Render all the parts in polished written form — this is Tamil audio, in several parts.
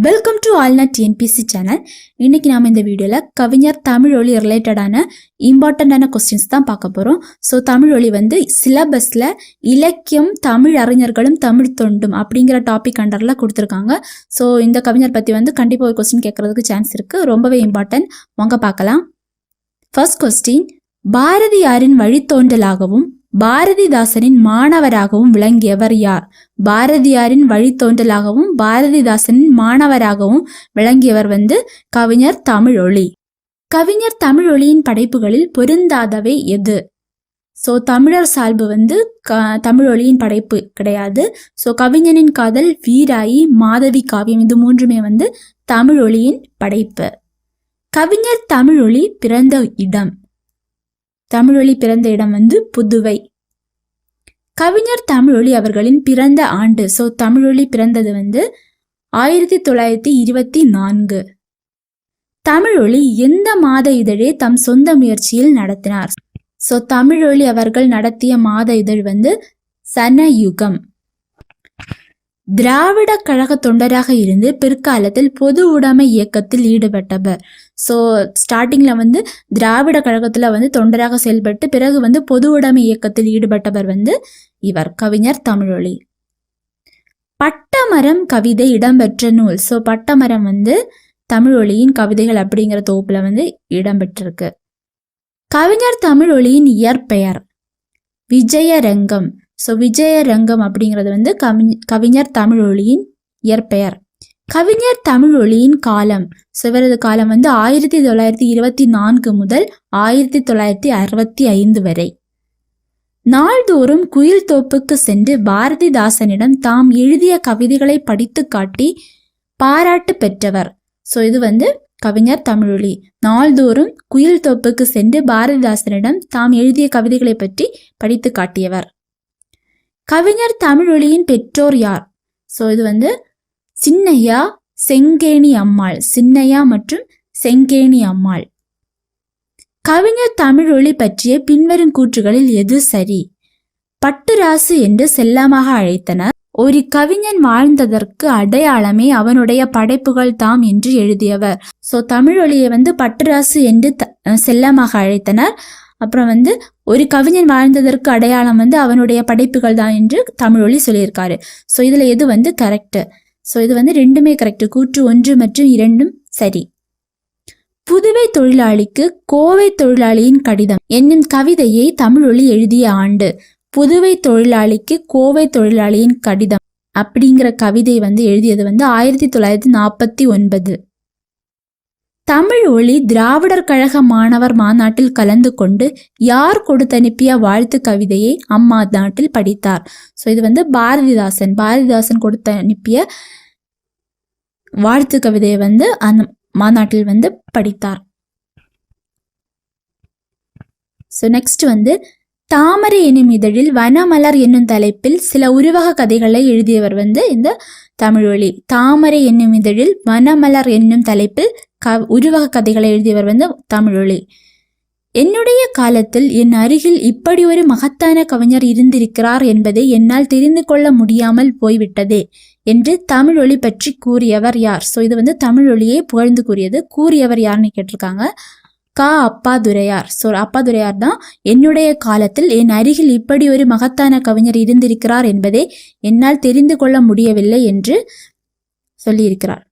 Welcome to Allnut TNPSC channel. இன்னைக்கு நாம இந்த வீடியோவில் கவிஞர் தமிழொலி ரிலேட்டடான இம்பார்ட்டண்டான கொஸ்டின்ஸ் தான் பார்க்க போகிறோம். ஸோ தமிழொலி சிலபஸில் இலக்கியம், தமிழ் அறிஞர்களும் தமிழ் தொண்டும் அப்படிங்கிற டாபிக் அண்டரில் கொடுத்துருக்காங்க. ஸோ இந்த கவிஞர் பற்றி கண்டிப்பாக ஒரு கொஸ்டின் கேட்கறதுக்கு சான்ஸ் இருக்குது. ரொம்பவே இம்பார்ட்டன்ட். வாங்க பார்க்கலாம். ஃபர்ஸ்ட் கொஸ்டின், பாரதியாரின் வழித்தோன்றலாகவும் பாரதிதாசனின் மாணவராகவும் விளங்கியவர் யார்? பாரதியாரின் வழித்தோன்றலாகவும் பாரதிதாசனின் மாணவராகவும் விளங்கியவர் கவிஞர் தமிழொலி. கவிஞர் தமிழொலியின் படைப்புகளில் பொருந்தாதவை எது? ஸோ தமிழர் சால்பு தமிழொலியின் படைப்பு கிடையாது. ஸோ கவிஞனின் காதல், வீராயி, மாதவி காவியம், இது மூன்றுமே தமிழொலியின் படைப்பு. கவிஞர் தமிழொலி பிறந்த இடம். தமிழொலி பிறந்த இடம் புதுவை. கவிஞர் தமிழொலி அவர்களின் பிறந்த ஆண்டு. ஸோ தமிழொலி பிறந்தது 1924. தமிழொலி எந்த மாத இதழை தம் சொந்த முயற்சியில் நடத்தினார்? ஸோ தமிழொலி அவர்கள் நடத்திய மாத இதழ் சனயுகம். திராவிட கழக தொண்டராக இருந்து பிற்காலத்தில் பொது உடைமை இயக்கத்தில் ஈடுபட்டவர். ஸோ ஸ்டார்டிங்ல திராவிட கழகத்துல தொண்டராக செயல்பட்டு பிறகு பொது உடைமை இயக்கத்தில் ஈடுபட்டவர் இவர் கவிஞர் தமிழொலி. பட்டமரம் கவிதை இடம்பெற்ற நூல். ஸோ பட்டமரம் தமிழொலியின் கவிதைகள் அப்படிங்கிற தொகுப்புல இடம்பெற்றிருக்கு. கவிஞர் தமிழொலியின் இயற்பெயர் விஜயரங்கம். ஸோ விஜயரங்கம் அப்படிங்கிறது கவிஞர் தமிழொலியின் இயற்பெயர். கவிஞர் தமிழொலியின் காலம். ஸோ இவரது காலம் 1924 முதல் 1965 வரை. நாள்தோறும் குயில் தோப்புக்கு சென்று பாரதிதாசனிடம் தாம் எழுதிய கவிதைகளை படித்து காட்டி பாராட்டு பெற்றவர். ஸோ இது கவிஞர் தமிழொலி. நாள்தோறும் குயில் தோப்புக்கு சென்று பாரதிதாசனிடம் தாம் எழுதிய கவிதைகளை பற்றி படித்து காட்டியவர். கவிஞர் தமிழொலியின் பெற்றோர் யார்? ஸோ இது சின்னையா, செங்கேணி அம்மாள். சின்னையா மற்றும் செங்கேணி அம்மாள். கவிஞர் தமிழொலி பற்றிய பின்வரும் கூற்றுகளில் எது சரி? பட்டுராசு என்று செல்லமாக அழைத்தனர். ஒரு கவிஞன் வாழ்ந்ததற்கு அடையாளமே அவனுடைய படைப்புகள் தாம் என்று எழுதியவர். ஸோ தமிழொலியை பட்டுராசு என்று செல்லமாக அழைத்தனர். அப்புறம் ஒரு கவிஞன் வாழ்ந்ததற்கு அடையாளம் அவனுடைய படைப்புகள் தான் என்று தமிழொலி சொல்லியிருக்காரு. ஸோ இதுல எது கரெக்ட்? ஸோ இது ரெண்டுமே கரெக்ட். கூற்று 1 மற்றும் 2 சரி. புதுவை தொழிலாளிக்கு கோவை தொழிலாளியின் கடிதம் என்னும் கவிதையை தமிழொலி எழுதிய ஆண்டு. புதுவை தொழிலாளிக்கு கோவை தொழிலாளியின் கடிதம் அப்படிங்கிற கவிதை எழுதியது 1949. தமிழொலி திராவிடர் கழக மாணவர் மாநாட்டில் கலந்து கொண்டு யார் கொடுத்தனுப்பிய வாழ்த்து கவிதையை அம்மாநாட்டில் படித்தார்? ஸோ இது பாரதிதாசன் கொடுத்து அனுப்பிய வாழ்த்து கவிதையை அந்த மாநாட்டில் படித்தார். ஸோ நெக்ஸ்ட் தாமரை என்னும் இதழில் வனமலர் என்னும் தலைப்பில் சில உருவக கதைகளை எழுதியவர் இந்த தமிழொலி. தாமரை என்னும் இதழில் வனமலர் என்னும் தலைப்பில் உருவக கதைகளை எழுதியவர் தமிழொலி. என்னுடைய காலத்தில் என் அருகில் இப்படி ஒரு மகத்தான கவிஞர் இருந்திருக்கிறார் என்பதை என்னால் தெரிந்து கொள்ள முடியாமல் போய்விட்டதே என்று தமிழொலி பற்றி கூறியவர் யார்? ஸோ இது தமிழொலியை புகழ்ந்து கூறியது. கூறியவர் யாருன்னு கேட்டிருக்காங்க. அப்பாதுரையார். ஸோ அப்பாதுரையார் தான் என்னுடைய காலத்தில் என் அருகில் இப்படி ஒரு மகத்தான கவிஞர் இருந்திருக்கிறார் என்பதை என்னால் தெரிந்து கொள்ள முடியவில்லை என்று சொல்லியிருக்கிறார்.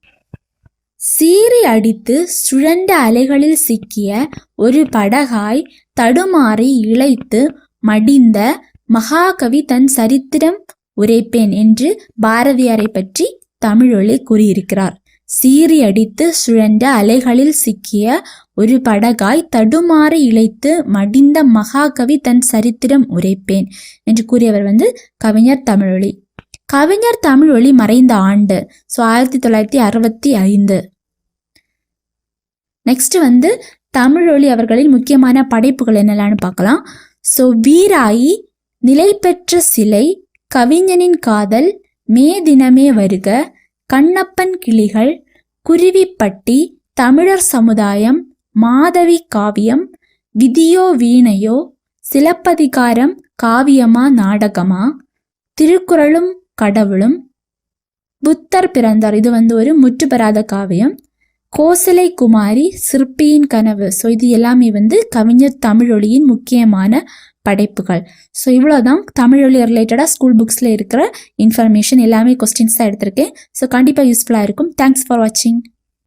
சீறி அடித்து சுழண்ட அலைகளில் சிக்கிய ஒரு படகாய் தடுமாறி இளைத்து மடிந்த மகாகவி தன் சரித்திரம் உரைப்பேன் என்று பாரதியாரை பற்றி தமிழொலி கூறியிருக்கிறார். சீறி அடித்து சுழண்ட அலைகளில் சிக்கிய ஒரு படகாய் தடுமாறி இளைத்து மடிந்த மகாகவி தன் சரித்திரம் உரைப்பேன் என்று கூறியவர் கவிஞர் தமிழொலி. கவிஞர் தமிழொலி மறைந்த ஆண்டு. ஸோ 1965. நெக்ஸ்ட் தமிழொலி அவர்களின் முக்கியமான படைப்புகள் என்னெல்லாம்னு பார்க்கலாம். ஸோ வீராயி, நிலை பெற்ற சிலை, கவிஞனின் காதல், மே தினமே வருக, கண்ணப்பன் கிளிகள், குருவிப்பட்டி, தமிழர் சமுதாயம், மாதவி காவியம், விதியோ வீணையோ, சிலப்பதிகாரம் காவியமா நாடகமா, திருக்குறளும் கடவுளும், புத்தர் பிறந்தார், இது வந்து ஒரு முற்றுப்பெறாத காவியம். கோசலை குமாரி, சிற்பியின் கனவு. ஸோ இது எல்லாமே வந்து கவிஞர் தமிழொலியின் முக்கியமான படைப்புகள். ஸோ இவ்வளோதான் தமிழொலி ரிலேட்டடாக ஸ்கூல் புக்ஸில் இருக்கிற இன்ஃபர்மேஷன், எல்லாமே கொஸ்டின்ஸ் தான் எடுத்திருக்கேன். ஸோ கண்டிப்பாக யூஸ்ஃபுல்லாக இருக்கும். தேங்க்ஸ் ஃபார் வாட்சிங்.